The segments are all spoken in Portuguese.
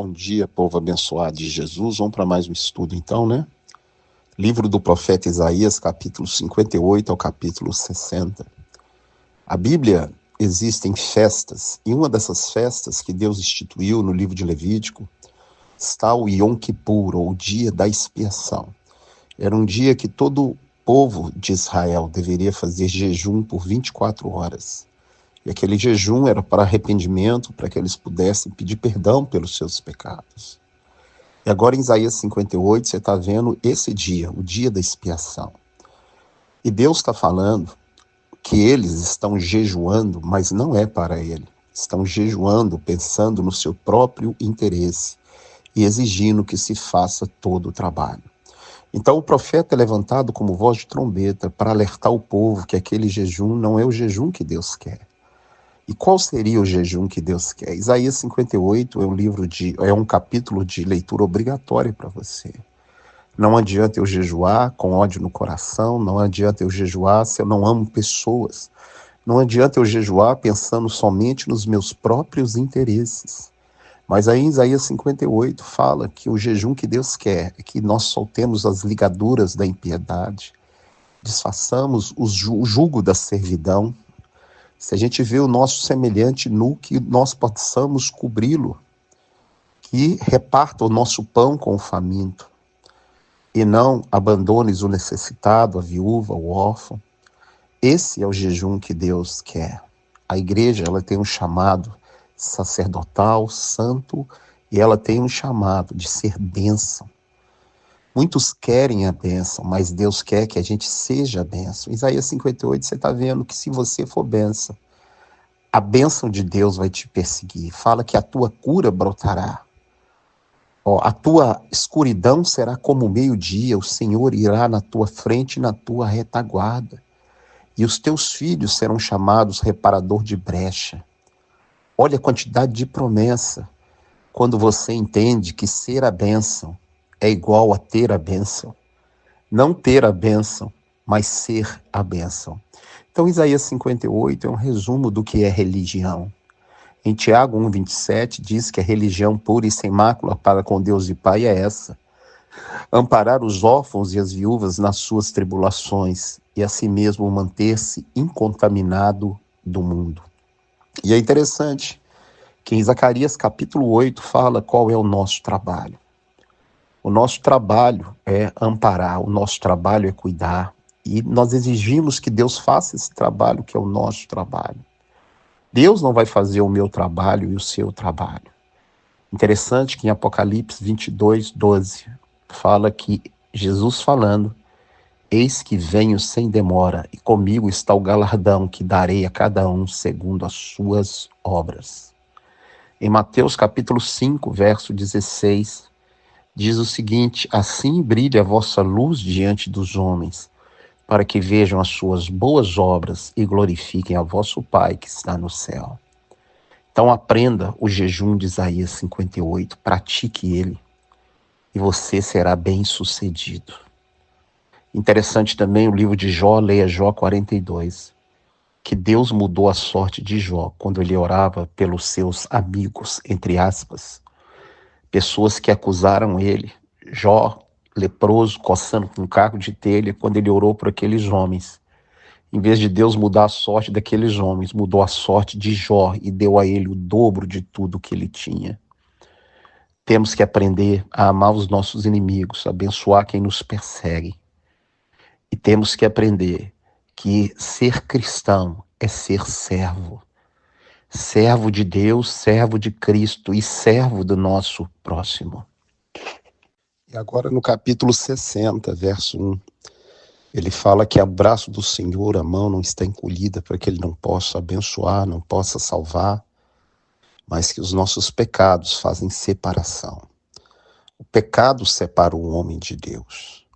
Bom dia, povo abençoado de Jesus. Vamos para mais um estudo então, né? Livro do profeta Isaías, capítulo 58 ao capítulo 60. A Bíblia existem festas, e uma dessas festas que Deus instituiu no livro de Levítico está o Yom Kippur, ou o dia da expiação. Era um dia que todo o povo de Israel deveria fazer jejum por 24 horas. E aquele jejum era para arrependimento, para que eles pudessem pedir perdão pelos seus pecados. E agora em Isaías 58, você está vendo esse dia, o dia da expiação. E Deus está falando que eles estão jejuando, mas não é para ele. Estão jejuando pensando no seu próprio interesse e exigindo que se faça todo o trabalho. Então o profeta é levantado como voz de trombeta para alertar o povo que aquele jejum não é o jejum que Deus quer. E qual seria o jejum que Deus quer? Isaías 58 é um capítulo de leitura obrigatória para você. Não adianta eu jejuar com ódio no coração, não adianta eu jejuar se eu não amo pessoas, não adianta eu jejuar pensando somente nos meus próprios interesses. Mas aí em Isaías 58 fala que o jejum que Deus quer é que nós soltemos as ligaduras da impiedade, desfaçamos o jugo da servidão. Se a gente vê o nosso semelhante nu, que nós possamos cobri-lo, que reparta o nosso pão com o faminto, e não abandones o necessitado, a viúva, o órfão. Esse é o jejum que Deus quer. A igreja, ela tem um chamado sacerdotal, santo, e ela tem um chamado de ser bênção. Muitos querem a bênção, mas Deus quer que a gente seja a bênção. Isaías 58, você está vendo que se você for bênção, a bênção de Deus vai te perseguir. Fala que a tua cura brotará. A tua escuridão será como o meio-dia, o Senhor irá na tua frente e na tua retaguarda. E os teus filhos serão chamados reparador de brecha. Olha a quantidade de promessa. Quando você entende que ser a bênção é igual a ter a bênção. Não ter a bênção, mas ser a bênção. Então, Isaías 58 é um resumo do que é religião. Em Tiago 1,27 diz que a religião pura e sem mácula para com Deus e Pai é essa: amparar os órfãos e as viúvas nas suas tribulações e a si mesmo manter-se incontaminado do mundo. E é interessante que em Zacarias capítulo 8 fala qual é o nosso trabalho. O nosso trabalho é amparar, o nosso trabalho é cuidar. E nós exigimos que Deus faça esse trabalho, que é o nosso trabalho. Deus não vai fazer o meu trabalho e o seu trabalho. Interessante que em Apocalipse 22:12 fala que Jesus falando: eis que venho sem demora, e comigo está o galardão que darei a cada um segundo as suas obras. Em Mateus capítulo 5, verso 16, diz o seguinte: assim brilhe a vossa luz diante dos homens, para que vejam as suas boas obras e glorifiquem a vosso Pai que está no céu. Então aprenda o jejum de Isaías 58, pratique ele, e você será bem-sucedido. Interessante também o livro de Jó, leia Jó 42, que Deus mudou a sorte de Jó quando ele orava pelos seus amigos, entre aspas, pessoas que acusaram ele. Jó, leproso, coçando com um caco de telha, quando ele orou por aqueles homens. Em vez de Deus mudar a sorte daqueles homens, mudou a sorte de Jó e deu a ele o dobro de tudo que ele tinha. Temos que aprender a amar os nossos inimigos, abençoar quem nos persegue. E temos que aprender que ser cristão é ser servo. Servo de Deus, servo de Cristo e servo do nosso próximo. E agora no capítulo 60, verso 1, ele fala que o braço do Senhor, a mão não está encolhida para que ele não possa abençoar, não possa salvar, mas que os nossos pecados fazem separação. O pecado separa o homem de Deus.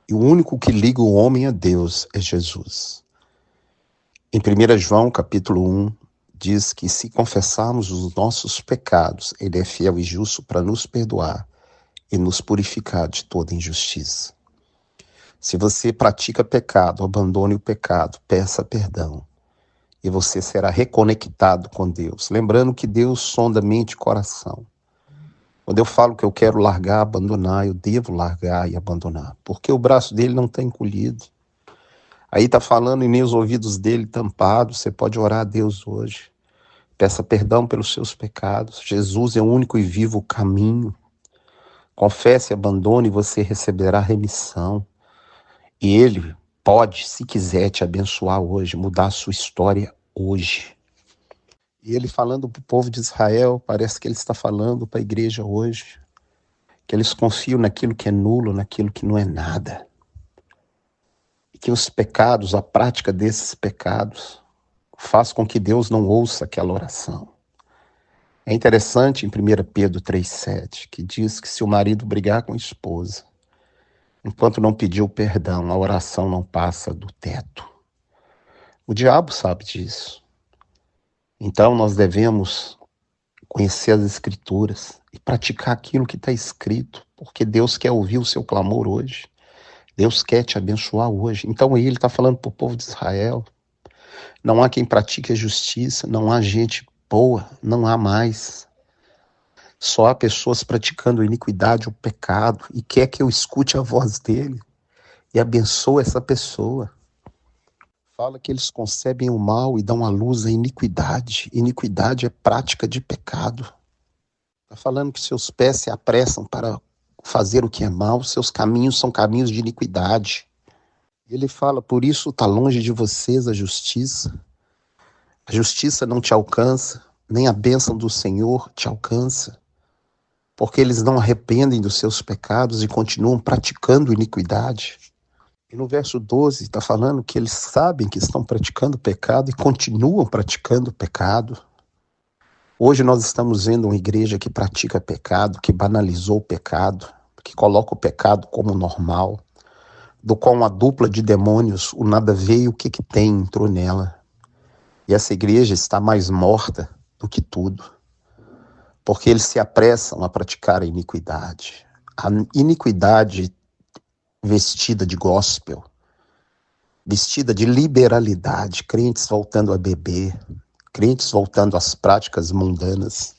E o único que liga o homem a Deus é Jesus. Em 1 João capítulo 1, diz que se confessarmos os nossos pecados, ele é fiel e justo para nos perdoar e nos purificar de toda injustiça. Se você pratica pecado, abandone o pecado, peça perdão, e você será reconectado com Deus. Lembrando que Deus sonda mente e coração. Quando eu falo que eu quero largar, abandonar, eu devo largar e abandonar, porque o braço dele não está encolhido. Aí está falando e nem os ouvidos dele tampados. Você pode orar a Deus hoje. Peça perdão pelos seus pecados. Jesus é o único e vivo caminho. Confesse e abandone e você receberá remissão. E Ele pode, se quiser, te abençoar hoje, mudar a sua história hoje. E Ele falando para o povo de Israel, parece que Ele está falando para a igreja hoje, que eles confiam naquilo que é nulo, naquilo que não é nada. E que os pecados, a prática desses pecados, faz com que Deus não ouça aquela oração. É interessante em 1 Pedro 3,7, que diz que se o marido brigar com a esposa, enquanto não pediu perdão, a oração não passa do teto. O diabo sabe disso. Então nós devemos conhecer as Escrituras e praticar aquilo que está escrito, porque Deus quer ouvir o seu clamor hoje. Deus quer te abençoar hoje. Então aí ele está falando para o povo de Israel, não há quem pratique a justiça, não há gente boa, não há mais. Só há pessoas praticando iniquidade, o pecado, e quer que eu escute a voz dele e abençoe essa pessoa. Fala que eles concebem o mal e dão à luz a iniquidade. Iniquidade é prática de pecado. Está falando que seus pés se apressam para fazer o que é mal, seus caminhos são caminhos de iniquidade. Ele fala, por isso está longe de vocês a justiça. A justiça não te alcança, nem a bênção do Senhor te alcança, porque eles não arrependem dos seus pecados e continuam praticando iniquidade. E no verso 12 está falando que eles sabem que estão praticando pecado e continuam praticando pecado. Hoje nós estamos vendo uma igreja que pratica pecado, que banalizou o pecado, que coloca o pecado como normal, do qual uma dupla de demônios, o nada veio, o que tem entrou nela. E essa igreja está mais morta do que tudo, porque eles se apressam a praticar a iniquidade. A iniquidade vestida de gospel, vestida de liberalidade, crentes voltando a beber, crentes voltando às práticas mundanas.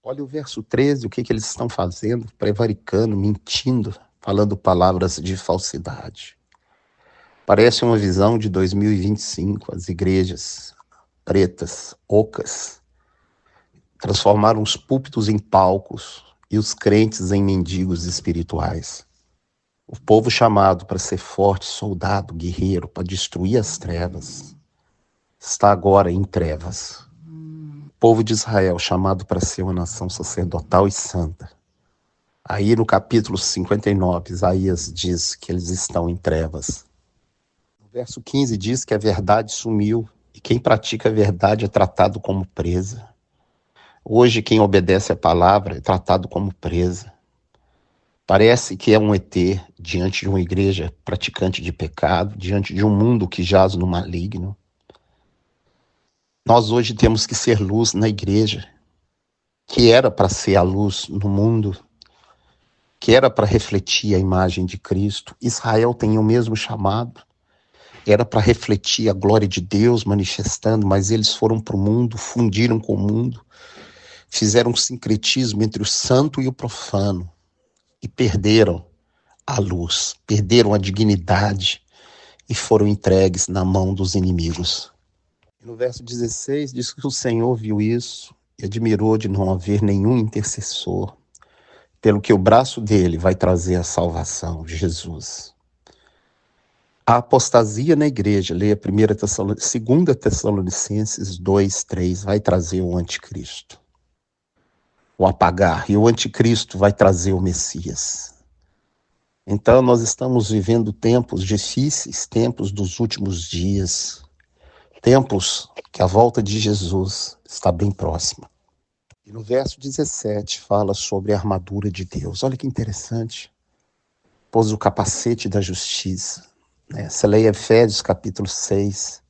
Olha o verso 13, o que eles estão fazendo? Prevaricando, mentindo, falando palavras de falsidade. Parece uma visão de 2025, as igrejas pretas, ocas, transformaram os púlpitos em palcos e os crentes em mendigos espirituais. O povo chamado para ser forte, soldado, guerreiro, para destruir as trevas, está agora em trevas. O povo de Israel, chamado para ser uma nação sacerdotal e santa. Aí no capítulo 59, Isaías diz que eles estão em trevas. No verso 15 diz que a verdade sumiu e quem pratica a verdade é tratado como presa. Hoje quem obedece a palavra é tratado como presa. Parece que é um ET diante de uma igreja praticante de pecado, diante de um mundo que jaz no maligno. Nós hoje temos que ser luz na igreja, que era para ser a luz no mundo, que era para refletir a imagem de Cristo. Israel tem o mesmo chamado, era para refletir a glória de Deus manifestando, mas eles foram para o mundo, fundiram com o mundo, fizeram um sincretismo entre o santo e o profano. E perderam a luz, perderam a dignidade e foram entregues na mão dos inimigos. No verso 16 diz que o Senhor viu isso e admirou de não haver nenhum intercessor, pelo que o braço dele vai trazer a salvação, Jesus. A apostasia na igreja, leia 2 Tessalonicenses 2:3, vai trazer o anticristo. O apagar, e o anticristo vai trazer o Messias. Então nós estamos vivendo tempos difíceis, tempos dos últimos dias, tempos que a volta de Jesus está bem próxima. E no verso 17 fala sobre a armadura de Deus. Olha que interessante. Pôs o capacete da justiça. Você leia Efésios capítulo 6,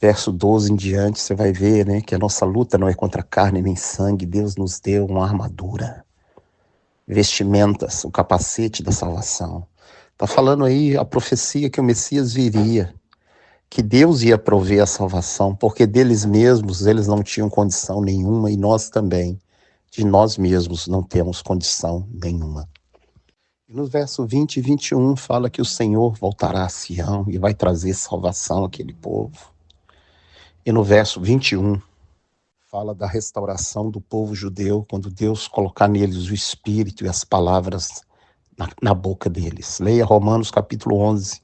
verso 12 em diante, você vai ver, que a nossa luta não é contra carne nem sangue. Deus nos deu uma armadura, vestimentas, o capacete da salvação. Está falando aí a profecia que o Messias viria, que Deus ia prover a salvação, porque deles mesmos eles não tinham condição nenhuma e nós também De nós mesmos não temos condição nenhuma. E no verso 20 e 21 fala que o Senhor voltará a Sião e vai trazer salvação àquele povo. E no verso 21 fala da restauração do povo judeu, quando Deus colocar neles o Espírito e as palavras na boca deles. Leia Romanos capítulo 11,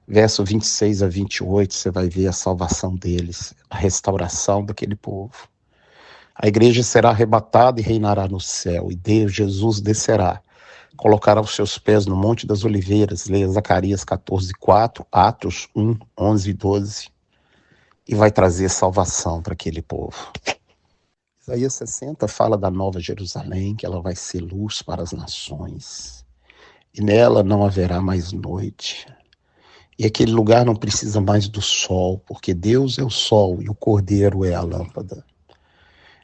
verso 26 a 28, você vai ver a salvação deles, a restauração daquele povo. A igreja será arrebatada e reinará no céu, e Deus, Jesus, descerá, colocará os seus pés no Monte das Oliveiras, leia Zacarias 14:4, Atos 1, 11 e 12, e vai trazer salvação para aquele povo. Isaías 60 fala da Nova Jerusalém, que ela vai ser luz para as nações, e nela não haverá mais noite. E aquele lugar não precisa mais do sol, porque Deus é o sol e o Cordeiro é a lâmpada.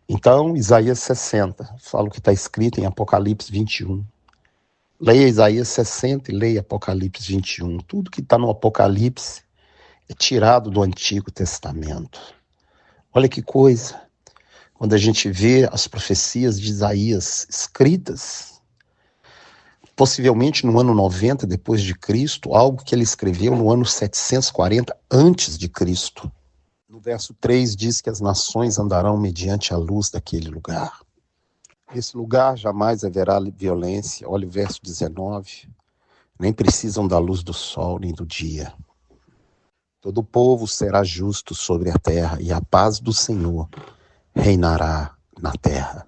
Então, Isaías 60, fala o que está escrito em Apocalipse 21. Leia Isaías 60 e leia Apocalipse 21. Tudo que está no Apocalipse é tirado do Antigo Testamento. Olha que coisa. Quando a gente vê as profecias de Isaías escritas, possivelmente no ano 90 depois de Cristo, algo que ele escreveu no ano 740 antes de Cristo. No verso 3 diz que as nações andarão mediante a luz daquele lugar. Nesse lugar jamais haverá violência. Olha o verso 19. Nem precisam da luz do sol nem do dia. Todo o povo será justo sobre a terra e a paz do Senhor reinará na terra.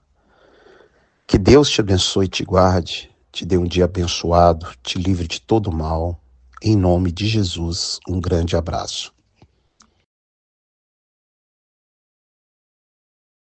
Que Deus te abençoe e te guarde, te dê um dia abençoado, te livre de todo mal. Em nome de Jesus, um grande abraço.